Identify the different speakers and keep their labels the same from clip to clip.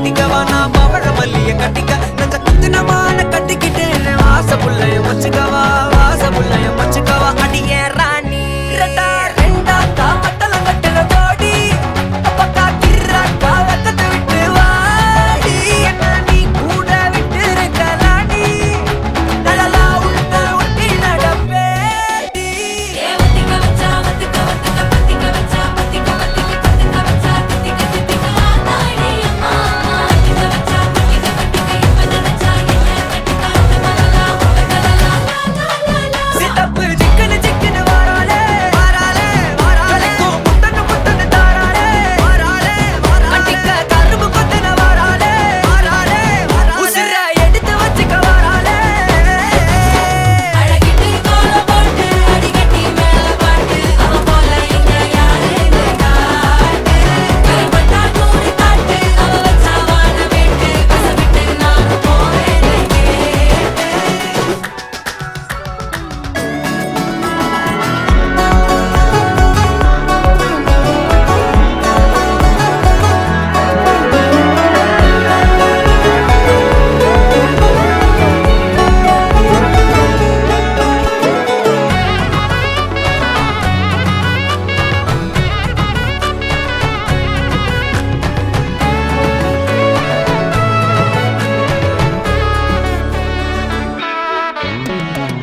Speaker 1: மாட்டிக்கவா நான் பவழ மல்லிய கட்டிக்க நஞ்ச குத்துனமான கட்டிக்கிட்டு வாச புள்ளைய வச்சுக்கவா வாச புள்ளைய வச்சுக்கவா அடியே ராணி ரெண்டா ரெண்டா காமத்தல கட்டுற போடி பக்கா கிர்ராக்கா வெக்கத்தை விட்டு வாடி என்ன நீ கூட விட்டு இருக்கலாடி நலலா உள்ள ஒட்டி நடப்பேடி
Speaker 2: வத்திக்க வச்சா வத்திக்க வத்திக்க வத்திக்க வச்சா வத்திக்க வத்திக்க வத்திக்க வச்சா வத்திக்க வத்திக்க ஆதாடி அம்மா வத்திக்க வச்சா வத்திக்க வத்திக்க இப்ப நினைச்சா என்ன கட்டிக்கா மலலா மலலா
Speaker 1: சிட்டப்பு சிக்கன சிக்கன வாராலே வாராலே வாராலே முத்தன முத்தன தாராலே வாராலே வாராலே அட்டிக்க கரும்பு கொத்தன வாராலே வாராலே வாராலே உசிர எடுத்து வச்சுக்க வாராலே
Speaker 2: அழகிட்டு கோல போட்டு அடிக்கட்டி மேல பாட்டு அவ போல இங்க யாருன்னு காட்டு கருப்பட்டா கூடி காட்டு அவ வச்சா வாழ வேட்டு கசவிட்டு நானும் போவேன்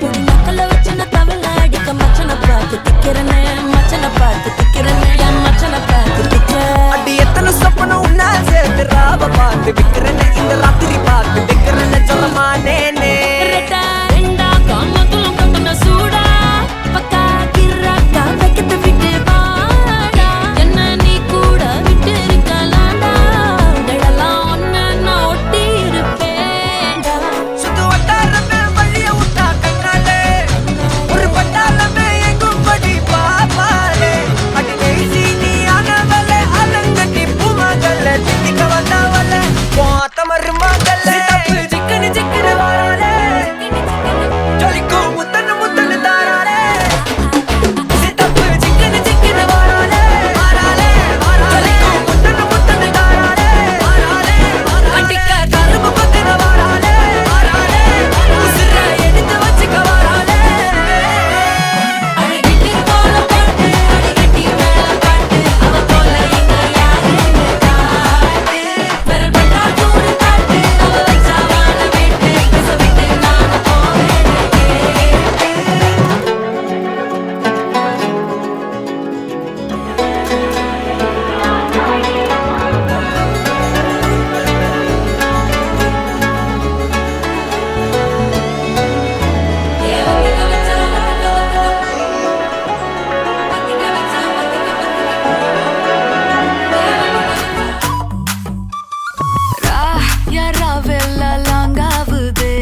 Speaker 2: புடி நக்கல வச்சன தவள அடிக்க மச்சன பார்த்து திக்கிறனே மச்சன பார்த்து திக்கிறனே என் மச்சன பார்த்து திக்கிற
Speaker 1: அடி எத்தனை சொப்பனம் உன்னா சேர்த்து ராவ பார்த்து விக்கிறேன்னு இந்த ராத்திரி பார்த்து விக்கிறேன்னு சொல்லமானேனே
Speaker 2: ரெட்டா ரெண்டா காமத்துலம் கட்டன சூடா பக்கா கிர்ராக்கா வைக்கத்து விட்டு வாடா என்ன நீ கூட விட்டு இருக்கலாம்டா கடலாம் ஒன்ன நான் ஒட்டி இருப்பேன்டா
Speaker 1: சுத்து வட்டாரமே வழிய விட்டா கண்ணாலே ஒரு பட்டாளமே எங்கும் படி பாப்பாலே அடி பேசி நீ ஆனவளே அலங்கட்டி பூமகள திட்டிக்க வந்தவளே போத்தமரு மகளே சிக்கனு சிக்கனு வாராலே ஜொலிக்கும் முத்தன முத்தன தாராலே சித்தப்பு சிக்கனு சிக்கனு வாராலே வாராலே வாராலே ஜொலிக்கும் முத்தன முத்தன தாராலே வாராலே வாராலே அட்டிக்க கரும்பு கொத்தன வாராலே வாராலே உசிர எடுத்து வச்சுக்க வாராலே
Speaker 2: அழகிட்டு கோல போட்டு அடிக்கட்டி மேல பாட்டு அவ போல இங்க யாருன்னு காட்டு பெரும்பட்டா கூடி காட்டு அவ வச்சா வாழ வேட்டு கசவிட்டு நானும் போவேன் வத்திக்க வச்சா வத்திக்க வத்திக்க வச்சா வத்திக்க யாராவெல்ல லாங்காவுதே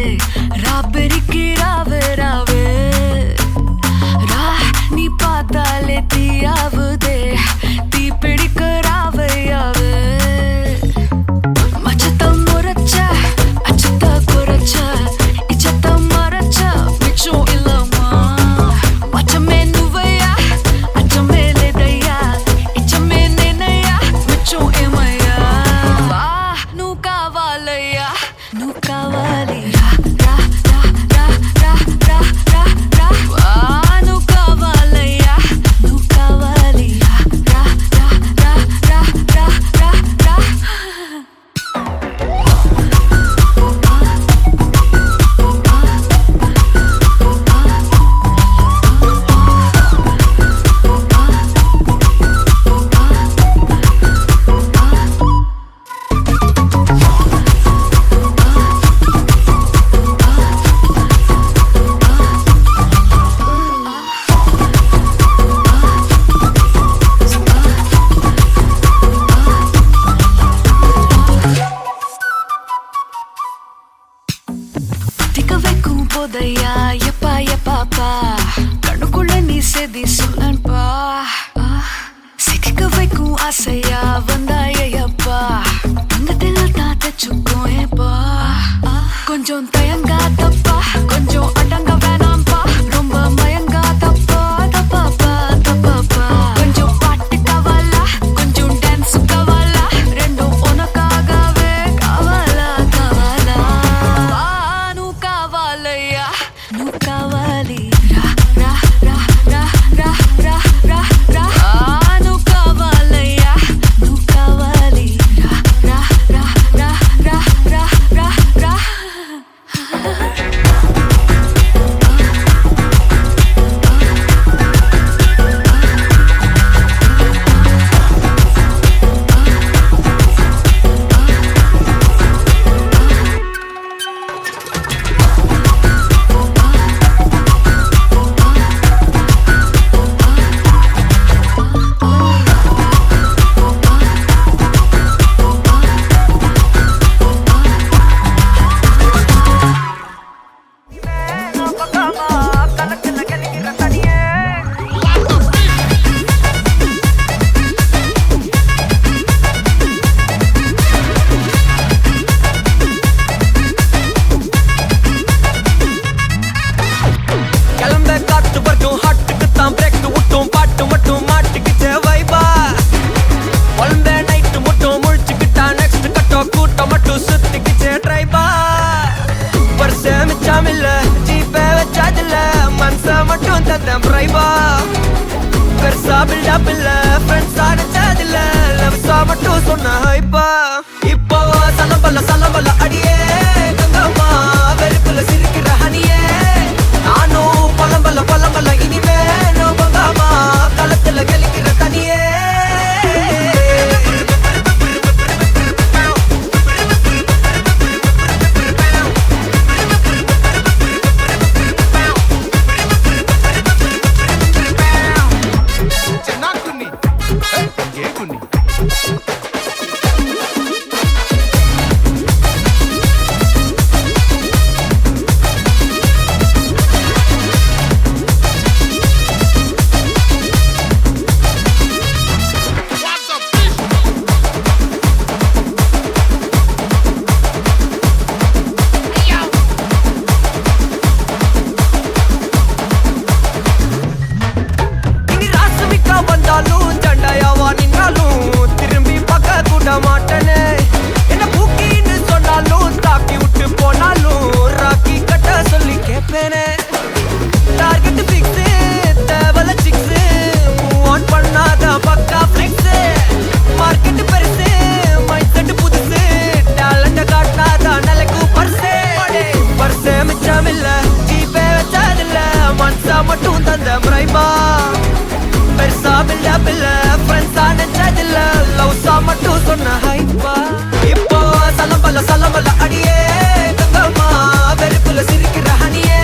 Speaker 2: ராபெரிக்கு ராவு ராவு ரா நீ பார்த்தாலே தீயாவுதே தீ பிடிக்க ராவையாவு மச்சத்தம் முறைச்ச அச்சத்த குறைச்ச இச்சத்தம் மறைச்ச மிச்சம் இல்லம்மா மச்சமே நுவையா அச்சமே లేదయ్యా ఇచ్చమే నేనయ్యా మిచ్చం ఏమయ్యా వా నువ్వు కావాలయ్యా నువ్వు కావాలి రా రా రా రా రా రా రా వా నువ్వు కావాలయ్యా నువ్వు కావాలి రా రా రా రా రా రా రా திக்க வைக்கும் போதையா எப்பா எப்பாப்பா கண்ணுக்குள்ள நீ செதி சொல்லன்பா சிக்க வைக்கும் ஆசையா வந்தாயப்பா தங்கத்தில் தான் தச்சுக்கும் ஏப்பா கொஞ்சம் தயங்காதப்பா கொஞ்சம் அடங்க வேணாம்பா ரொம்ப மயங்காதப்பா தப்பாப்பா தப்பாப்பா கொஞ்சம் பாட்டு கவலா கொஞ்சம் டான்ஸ் கவலா ரெண்டும் உனக்காகவே
Speaker 1: தந்தேன் பிரைபா பெருசா பில்டப் இல்ல ஃப்ரெண்ட்ஸா நினைச்சதில்ல லவ்ஸா மட்டும் சொன்ன ஹைப்பா இப்போ சலம்பல அடியே கங்கம்மா வெறுப்புல சிரிக்கிற ஹனியே நானும் பழம்பல இனிமே நோ பங்காமா களத்துல கெளிக்கிற தனியே மட்டும் தந்த பிரைபா பெருசா பில்டப் இல்ல ஃப்ரெண்ட்ஸா நினைச்சதில்ல லவ்ஸா மட்டும் சொன்ன ஹைப்பா இப்போ சலம்பல அடியே கங்கம்மா வெறுப்புல சிரிக்கிற ஹனியே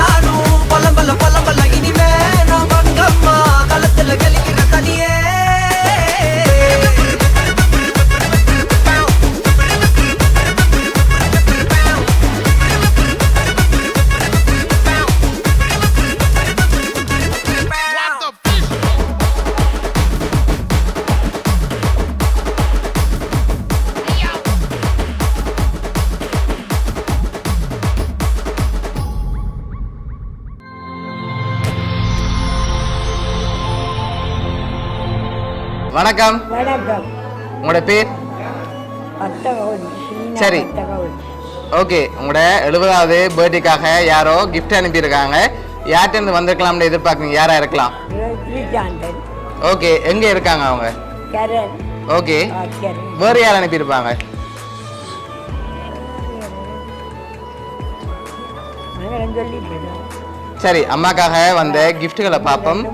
Speaker 1: நானும் பழம்பல இனிமே நான் பங்கம்மா களத்துல கெளிக்கிற தனியே
Speaker 3: வணக்கம்.
Speaker 4: வணக்கம்.
Speaker 3: உங்களோட பேர்? சரி, ஓகே. உங்களோட 70வது பர்த்டேக்காக யாரோ கிஃப்ட் அனுப்பியிருக்காங்க. யார்கிட்ட வந்திருக்கலாம்னு எதிர்பார்க்குறீங்க? யாரா இருக்கலாம்? ஓகே, எங்க இருக்காங்க அவங்க? ஓகே, வேறு யார் அனுப்பியிருப்பாங்க? சரி, அம்மாக்காக வந்த கிஃப்ட்டுகளை பார்ப்போம்.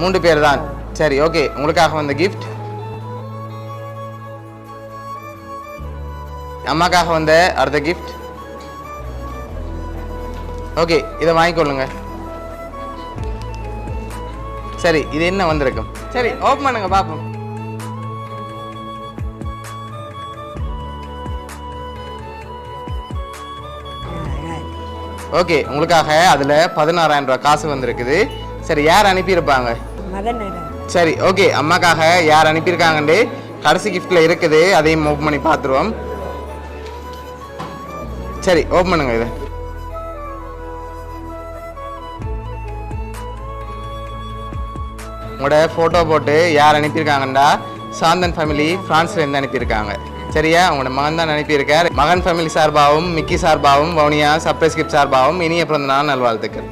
Speaker 3: 3 பேர் தான். சரி, ஓகே. உங்களுக்காக வந்த கிஃப்ட், அம்மாக்காக வந்த அடுத்த கிஃப்ட். ஓகே, இதை வாங்கிக்கொள்ளுங்க. சரி, இது என்ன வந்திருக்கும்? சரி, ஓப்பன் பண்ணுங்க பார்ப்போம். ஓகே, உங்களுக்காக அதில் 16,000 ரூபாய் காசு வந்திருக்குது. சரி, யார் அனுப்பியிருப்பாங்க? சரி, ஓகே. அம்மாக்காக யார் அனுப்பியிருக்காங்கன்னு கடைசி கிஃப்டில் இருக்குது, அதையும் ஓப்பன் பண்ணி பார்த்துருவோம். சரி, ஓப்பன் பண்ணுங்க இதை. உங்களோட ஃபோட்டோ போட்டு யார் அனுப்பியிருக்காங்கண்டா சாந்தன் ஃபேமிலி ஃப்ரான்ஸ்லேருந்து அனுப்பியிருக்காங்க. சரியா? உங்களோட மகன் தான் அனுப்பியிருக்கார். மகன் ஃபேமிலி சார்பாகவும் மிக்கி சார்பாகவும் வவுனியா சர்ப்ரைஸ் கிஃப்ட் சார்பாகவும் இனிய பிறந்த நாள் நல்வாழ்த்துக்கள்.